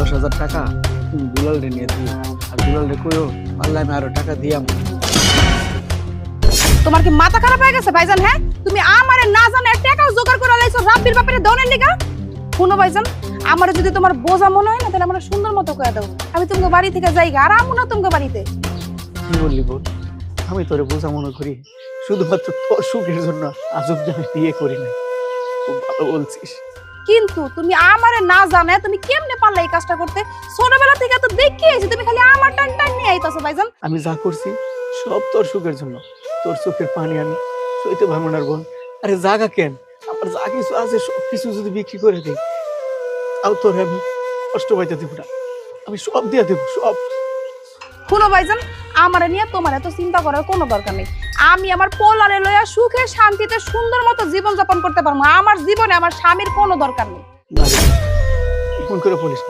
10,000 টাকা তুমি দুলালরে নিয়ে দিও, আর দুলালরে কইও পারলে আমি আরো টাকা দিয়াম। তোমার কি মাথা খারাপ হয়ে গেছে ভাইজান? হ্যাঁ, তুমি আমারে না জানে টাকাও জোগাড় করে লাইছো রাব্বির ব্যাপারে দনের লিগা। শুনো ভাইজান, আমারে যদি তোমার বোঝা মনে হয় না তাহলে আমরা সুন্দর মতো কয়ে দাও, আমি তোমাকে বাড়ি থেকে যাই আর আমু না তোমাকে বাড়িতে। কি বললি বোন, আমি তোরে বোঝা মনে করি? শুধুমাত্র তোর সুখের জন্য আজব আমি বিয়ে করি না। খুব ভালো বলছিস, কিন্তু তুমি আমারে না জানে তুমি কেমনে পারলে এই কাজটা করতে? ছোটবেলা থেকে তো দেখি আইছি তুমি খালি আমার টান টান নিয়ে আইতাছো ভাইজান। আমি যা করছি সব তোর সুখের জন্য। তোর চোখের পানি আমি সইতে পারবো না বোন। আরে জাগা কেন, আমার যা কিছু আছে সবকিছু যদি বিক্রি করে দিই তাও তোর আমি কষ্ট পাইতে দেবো না, আমি সব দিয়ে দেবো সব। শুনো ভাইজান, আমারে নিয়ে তোমার এত চিন্তা করার কোনো দরকার নেই। আমি আমার পোলারে লইয়া সুখে শান্তিতে সুন্দর মতো জীবন যাপন করতে পারবো। আমার জীবনে আমার স্বামীর কোনো দরকার নেই। ফোন করে বলিস না।